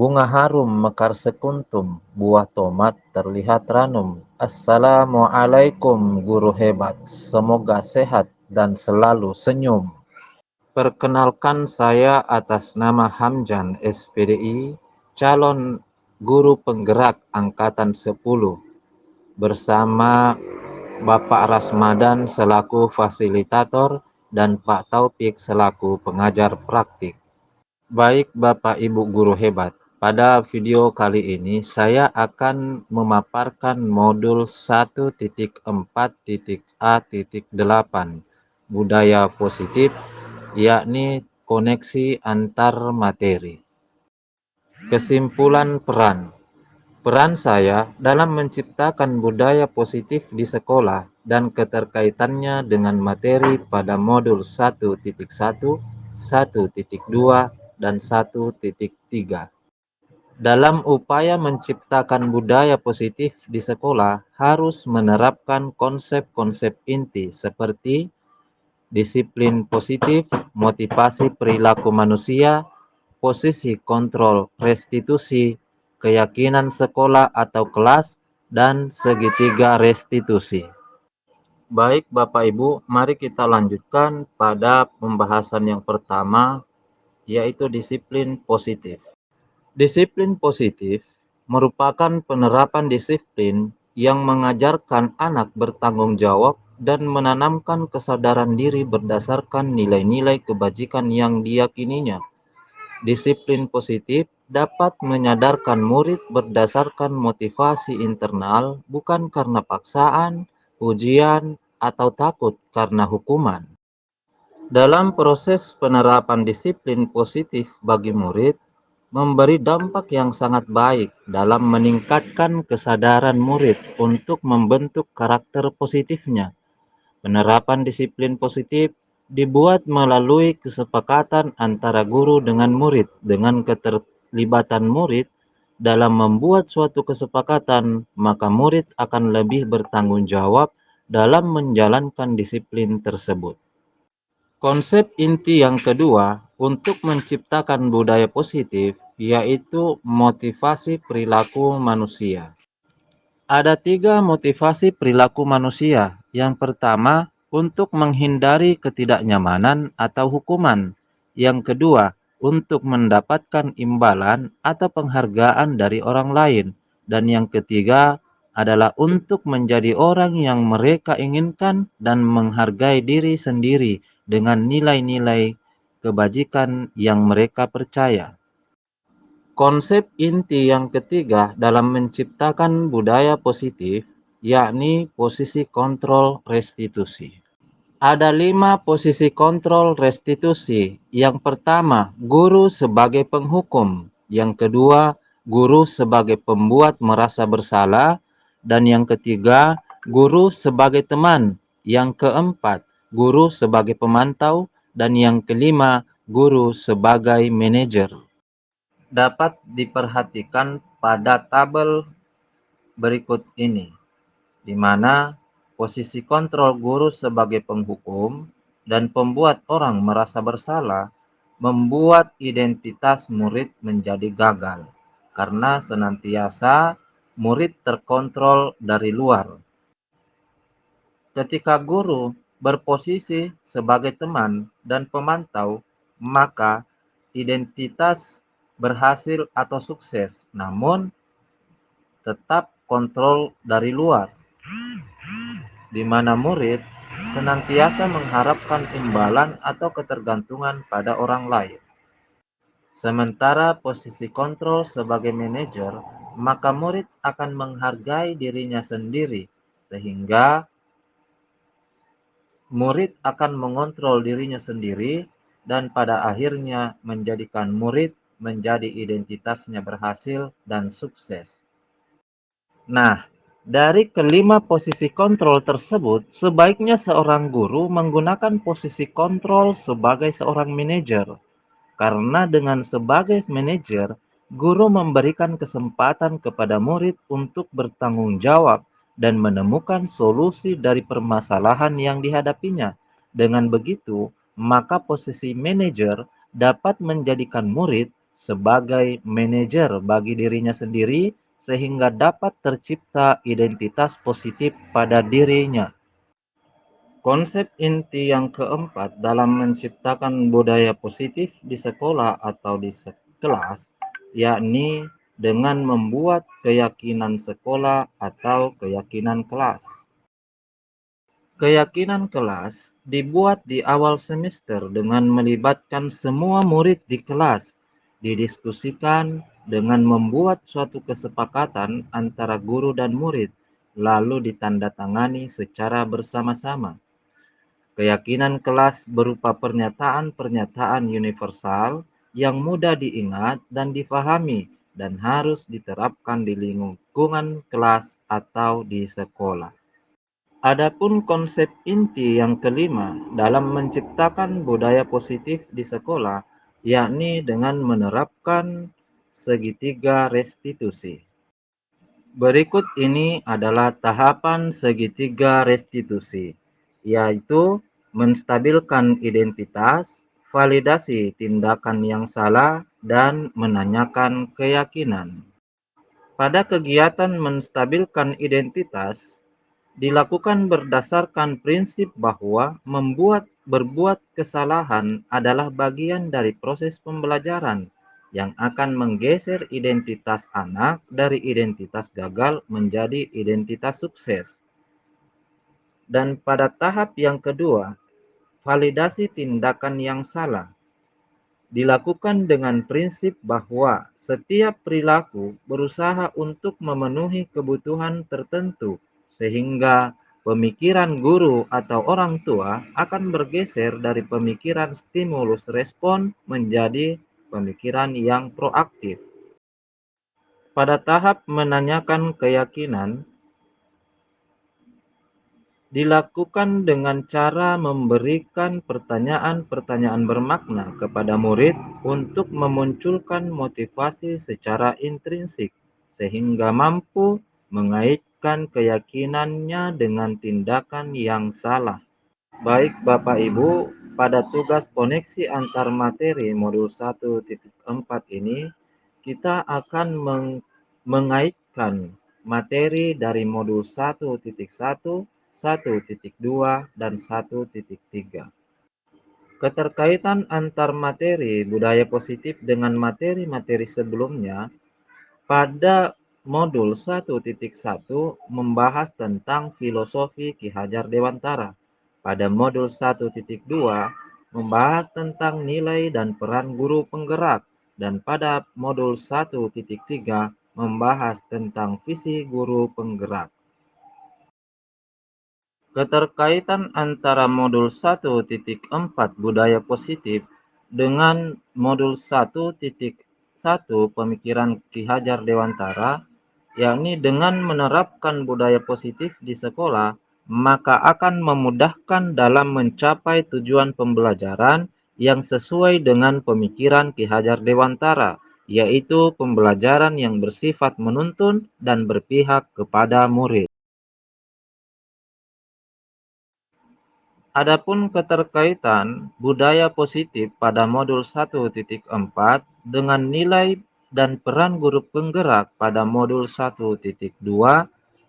Bunga harum mekar sekuntum, buah tomat terlihat ranum. Assalamualaikum guru hebat, semoga sehat dan selalu senyum. Perkenalkan saya atas nama Hamjan SPDI, calon guru penggerak angkatan 10 bersama Bapak Rasmadan selaku fasilitator dan Pak Taufik selaku pengajar praktik. Baik Bapak Ibu guru hebat, pada video kali ini saya akan memaparkan modul 1.4.A.8 budaya positif, yakni koneksi antar materi. Kesimpulan peran. Peran saya dalam menciptakan budaya positif di sekolah dan keterkaitannya dengan materi pada modul 1.1, 1.2, dan 1.3. Dalam upaya menciptakan budaya positif di sekolah harus menerapkan konsep-konsep inti seperti disiplin positif, motivasi perilaku manusia, posisi kontrol restitusi, keyakinan sekolah atau kelas, dan segitiga restitusi. Baik Bapak Ibu, mari kita lanjutkan pada pembahasan yang pertama, yaitu disiplin positif. Disiplin positif merupakan penerapan disiplin yang mengajarkan anak bertanggung jawab dan menanamkan kesadaran diri berdasarkan nilai-nilai kebajikan yang diyakininya. Disiplin positif dapat menyadarkan murid berdasarkan motivasi internal, bukan karena paksaan, ujian, atau takut karena hukuman. Dalam proses penerapan disiplin positif bagi murid, memberi dampak yang sangat baik dalam meningkatkan kesadaran murid untuk membentuk karakter positifnya. Penerapan disiplin positif dibuat melalui kesepakatan antara guru dengan murid dengan keterlibatan murid dalam membuat suatu kesepakatan, maka murid akan lebih bertanggung jawab dalam menjalankan disiplin tersebut. Konsep inti yang kedua untuk menciptakan budaya positif yaitu motivasi perilaku manusia. Ada 3 motivasi perilaku manusia. Yang pertama, untuk menghindari ketidaknyamanan atau hukuman. Yang kedua, untuk mendapatkan imbalan atau penghargaan dari orang lain. Dan yang ketiga adalah untuk menjadi orang yang mereka inginkan dan menghargai diri sendiri dengan nilai-nilai kebajikan yang mereka percaya. Konsep inti yang ketiga dalam menciptakan budaya positif, yakni posisi kontrol restitusi. Ada 5 posisi kontrol restitusi. Yang pertama, guru sebagai penghukum. Yang kedua, guru sebagai pembuat merasa bersalah. Dan yang ketiga, guru sebagai teman. Yang keempat, guru sebagai pemantau. Dan yang kelima, guru sebagai manajer. Dapat diperhatikan pada tabel berikut ini, di mana posisi kontrol guru sebagai penghukum dan pembuat orang merasa bersalah membuat identitas murid menjadi gagal, karena senantiasa murid terkontrol dari luar. Ketika guru berposisi sebagai teman dan pemantau, maka identitas berhasil atau sukses, namun tetap kontrol dari luar, di mana murid senantiasa mengharapkan imbalan atau ketergantungan pada orang lain. Sementara posisi kontrol sebagai manajer, maka murid akan menghargai dirinya sendiri, sehingga murid akan mengontrol dirinya sendiri dan pada akhirnya menjadikan murid menjadi identitasnya berhasil dan sukses. Nah, dari kelima posisi kontrol tersebut, sebaiknya seorang guru menggunakan posisi kontrol sebagai seorang manajer. Karena dengan sebagai manajer, guru memberikan kesempatan kepada murid untuk bertanggung jawab dan menemukan solusi dari permasalahan yang dihadapinya. Dengan begitu, maka posisi manajer dapat menjadikan murid sebagai manajer bagi dirinya sendiri sehingga dapat tercipta identitas positif pada dirinya. Konsep inti yang keempat dalam menciptakan budaya positif di sekolah atau di kelas, yakni dengan membuat keyakinan sekolah atau keyakinan kelas. Keyakinan kelas dibuat di awal semester dengan melibatkan semua murid di kelas, didiskusikan dengan membuat suatu kesepakatan antara guru dan murid, lalu ditandatangani secara bersama-sama. Keyakinan kelas berupa pernyataan-pernyataan universal yang mudah diingat dan difahami dan harus diterapkan di lingkungan kelas atau di sekolah. Adapun konsep inti yang kelima dalam menciptakan budaya positif di sekolah, yakni dengan menerapkan segitiga restitusi. Berikut ini adalah tahapan segitiga restitusi, yaitu menstabilkan identitas, validasi tindakan yang salah, dan menanyakan keyakinan. Pada kegiatan menstabilkan identitas, dilakukan berdasarkan prinsip bahwa berbuat kesalahan adalah bagian dari proses pembelajaran yang akan menggeser identitas anak dari identitas gagal menjadi identitas sukses. Dan pada tahap yang kedua, validasi tindakan yang salah dilakukan dengan prinsip bahwa setiap perilaku berusaha untuk memenuhi kebutuhan tertentu, sehingga pemikiran guru atau orang tua akan bergeser dari pemikiran stimulus respon menjadi pemikiran yang proaktif. Pada tahap menanyakan keyakinan, dilakukan dengan cara memberikan pertanyaan-pertanyaan bermakna kepada murid untuk memunculkan motivasi secara intrinsik, sehingga mampu mengaitkan keyakinannya dengan tindakan yang salah. Baik Bapak Ibu, pada tugas koneksi antar materi modul 1.4 ini, kita akan mengaitkan materi dari modul 1.1, 1.2, dan 1.3. Keterkaitan antar materi budaya positif dengan materi-materi sebelumnya pada modul 1.1 membahas tentang filosofi Ki Hajar Dewantara. Pada modul 1.2 membahas tentang nilai dan peran guru penggerak, dan pada modul 1.3 membahas tentang visi guru penggerak. Keterkaitan antara modul 1.4 budaya positif dengan modul 1.1 pemikiran Ki Hajar Dewantara, yakni dengan menerapkan budaya positif di sekolah, maka akan memudahkan dalam mencapai tujuan pembelajaran yang sesuai dengan pemikiran Ki Hajar Dewantara, yaitu pembelajaran yang bersifat menuntun dan berpihak kepada murid. Adapun keterkaitan budaya positif pada modul 1.4 dengan nilai dan peran guru penggerak pada modul 1.2,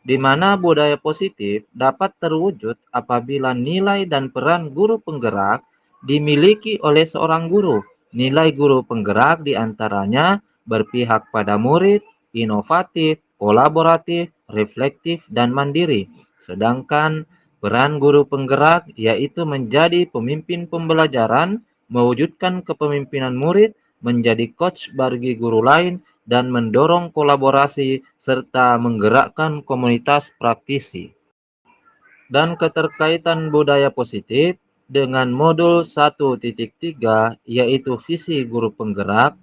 di mana budaya positif dapat terwujud apabila nilai dan peran guru penggerak dimiliki oleh seorang guru. Nilai guru penggerak diantaranya berpihak pada murid, inovatif, kolaboratif, reflektif, dan mandiri. Sedangkan peran guru penggerak yaitu menjadi pemimpin pembelajaran, mewujudkan kepemimpinan murid, menjadi coach bagi guru lain, dan mendorong kolaborasi serta menggerakkan komunitas praktisi. Dan keterkaitan budaya positif dengan modul 1.3 yaitu visi guru penggerak.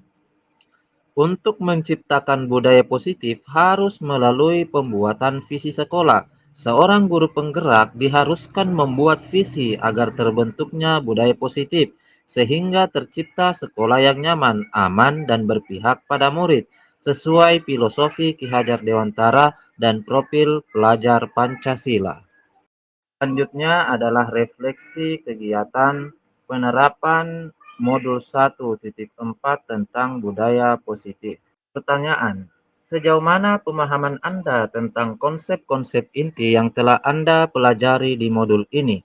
Untuk menciptakan budaya positif harus melalui pembuatan visi sekolah. Seorang guru penggerak diharuskan membuat visi agar terbentuknya budaya positif, sehingga tercipta sekolah yang nyaman, aman, dan berpihak pada murid, sesuai filosofi Ki Hajar Dewantara dan profil pelajar Pancasila. Selanjutnya adalah refleksi kegiatan penerapan modul 1.4 tentang budaya positif. Pertanyaan, sejauh mana pemahaman Anda tentang konsep-konsep inti yang telah Anda pelajari di modul ini?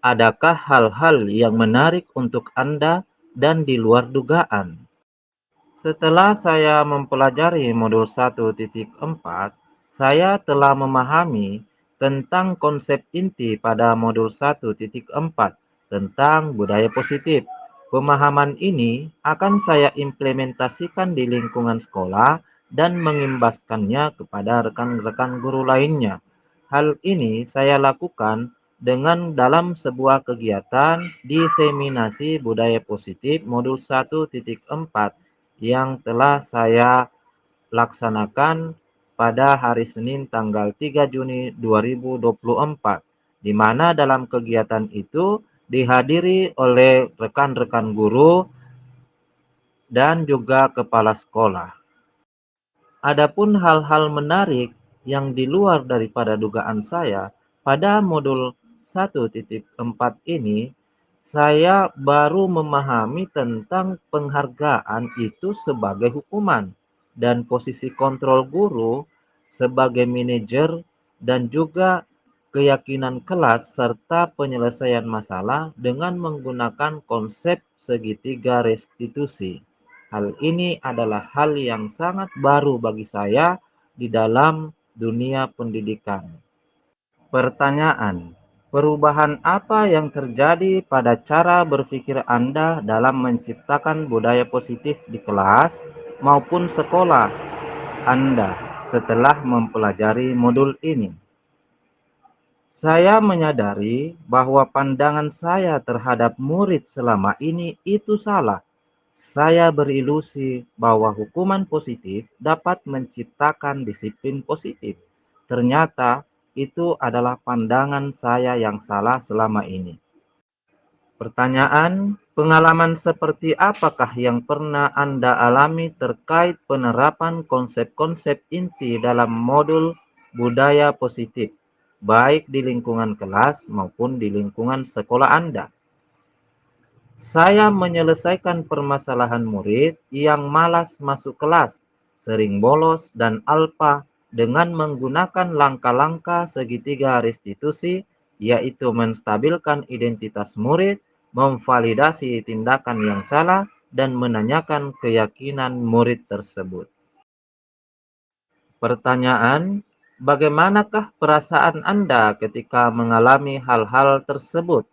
Adakah hal-hal yang menarik untuk Anda dan di luar dugaan? Setelah saya mempelajari modul 1.4, saya telah memahami tentang konsep inti pada modul 1.4 tentang budaya positif. Pemahaman ini akan saya implementasikan di lingkungan sekolah dan mengimbaskannya kepada rekan-rekan guru lainnya. Hal ini saya lakukan dengan dalam sebuah kegiatan diseminasi budaya positif modul 1.4 yang telah saya laksanakan pada hari Senin tanggal 3 Juni 2024, di mana dalam kegiatan itu dihadiri oleh rekan-rekan guru dan juga kepala sekolah. Adapun hal-hal menarik yang di luar daripada dugaan saya, pada modul 1.4 ini, saya baru memahami tentang penghargaan itu sebagai hukuman dan posisi kontrol guru sebagai manajer dan juga keyakinan kelas serta penyelesaian masalah dengan menggunakan konsep segitiga restitusi. Hal ini adalah hal yang sangat baru bagi saya di dalam dunia pendidikan. Pertanyaan, perubahan apa yang terjadi pada cara berpikir Anda dalam menciptakan budaya positif di kelas maupun sekolah Anda setelah mempelajari modul ini? Saya menyadari bahwa pandangan saya terhadap murid selama ini itu salah. Saya berilusi bahwa hukuman positif dapat menciptakan disiplin positif. Ternyata itu adalah pandangan saya yang salah selama ini. Pertanyaan, pengalaman seperti apakah yang pernah Anda alami terkait penerapan konsep-konsep inti dalam modul budaya positif, baik di lingkungan kelas maupun di lingkungan sekolah Anda? Saya menyelesaikan permasalahan murid yang malas masuk kelas, sering bolos, dan alpa dengan menggunakan langkah-langkah segitiga restitusi, yaitu menstabilkan identitas murid, memvalidasi tindakan yang salah, dan menanyakan keyakinan murid tersebut. Pertanyaan, bagaimanakah perasaan Anda ketika mengalami hal-hal tersebut?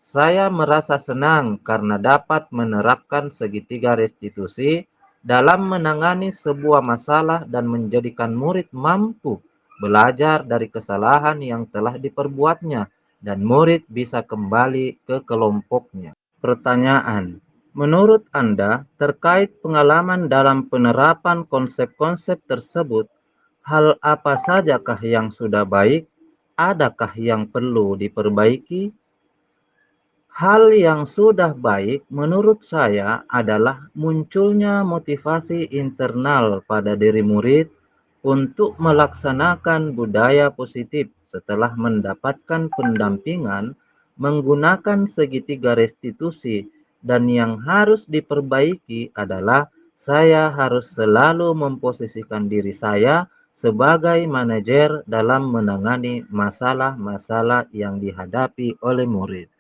Saya merasa senang karena dapat menerapkan segitiga restitusi dalam menangani sebuah masalah dan menjadikan murid mampu belajar dari kesalahan yang telah diperbuatnya dan murid bisa kembali ke kelompoknya. Pertanyaan, menurut Anda terkait pengalaman dalam penerapan konsep-konsep tersebut, hal apa sajakah yang sudah baik? Adakah yang perlu diperbaiki? Hal yang sudah baik menurut saya adalah munculnya motivasi internal pada diri murid untuk melaksanakan budaya positif setelah mendapatkan pendampingan menggunakan segitiga restitusi, dan yang harus diperbaiki adalah saya harus selalu memposisikan diri saya sebagai manajer dalam menangani masalah-masalah yang dihadapi oleh murid.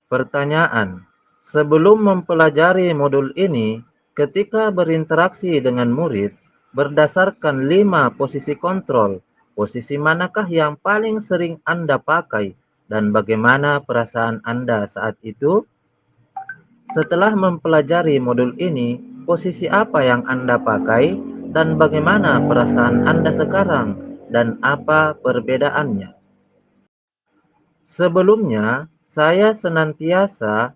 Pertanyaan, sebelum mempelajari modul ini, ketika berinteraksi dengan murid, berdasarkan 5 posisi kontrol, posisi manakah yang paling sering Anda pakai dan bagaimana perasaan Anda saat itu? Setelah mempelajari modul ini, posisi apa yang Anda pakai dan bagaimana perasaan Anda sekarang dan apa perbedaannya? Sebelumnya, saya senantiasa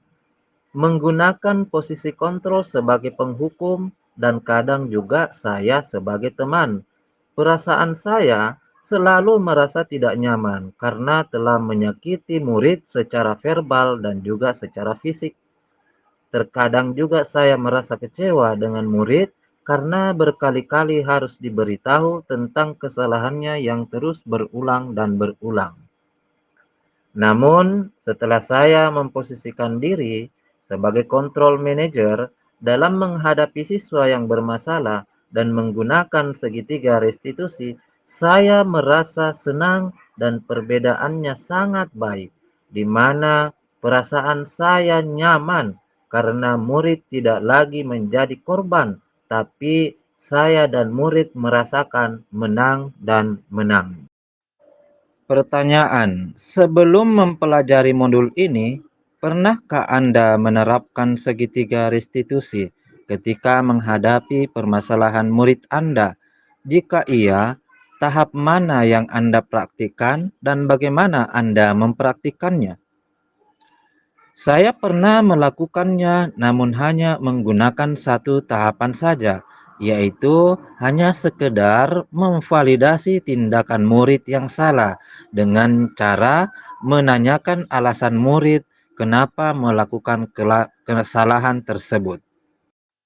menggunakan posisi kontrol sebagai penghukum dan kadang juga saya sebagai teman. Perasaan saya selalu merasa tidak nyaman karena telah menyakiti murid secara verbal dan juga secara fisik. Terkadang juga saya merasa kecewa dengan murid karena berkali-kali harus diberitahu tentang kesalahannya yang terus berulang dan berulang. Namun, setelah saya memposisikan diri Sebagai control manager, dalam menghadapi siswa yang bermasalah dan menggunakan segitiga restitusi, saya merasa senang dan perbedaannya sangat baik, di mana perasaan saya nyaman karena murid tidak lagi menjadi korban, tapi saya dan murid merasakan menang dan menang. Pertanyaan: sebelum mempelajari modul ini, pernahkah Anda menerapkan segitiga restitusi ketika menghadapi permasalahan murid Anda? Jika iya, tahap mana yang Anda praktikkan dan bagaimana Anda mempraktikkannya? Saya pernah melakukannya, namun hanya menggunakan satu tahapan saja, yaitu hanya sekedar memvalidasi tindakan murid yang salah dengan cara menanyakan alasan murid kenapa melakukan kesalahan tersebut.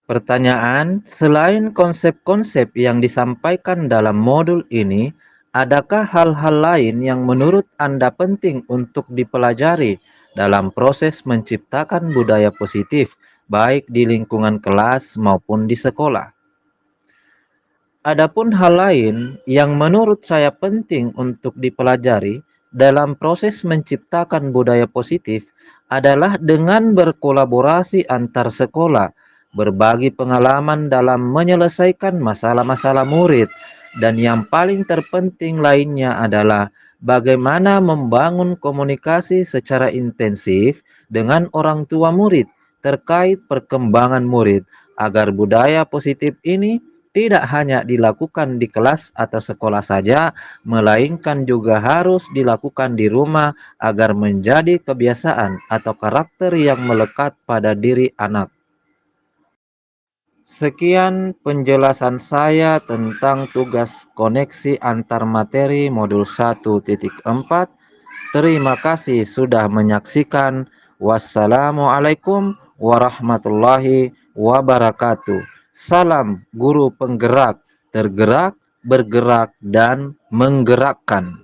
Pertanyaan: selain konsep-konsep yang disampaikan dalam modul ini, adakah hal-hal lain yang menurut Anda penting untuk dipelajari dalam proses menciptakan budaya positif, baik di lingkungan kelas maupun di sekolah? Adapun hal lain yang menurut saya penting untuk dipelajari dalam proses menciptakan budaya positif adalah dengan berkolaborasi antar sekolah, berbagi pengalaman dalam menyelesaikan masalah-masalah murid, dan yang paling terpenting lainnya adalah bagaimana membangun komunikasi secara intensif dengan orang tua murid terkait perkembangan murid agar budaya positif ini tidak hanya dilakukan di kelas atau sekolah saja, melainkan juga harus dilakukan di rumah agar menjadi kebiasaan atau karakter yang melekat pada diri anak. Sekian penjelasan saya tentang tugas koneksi antar materi modul 1.4. Terima kasih sudah menyaksikan. Wassalamualaikum warahmatullahi wabarakatuh. Salam guru penggerak, tergerak, bergerak, dan menggerakkan.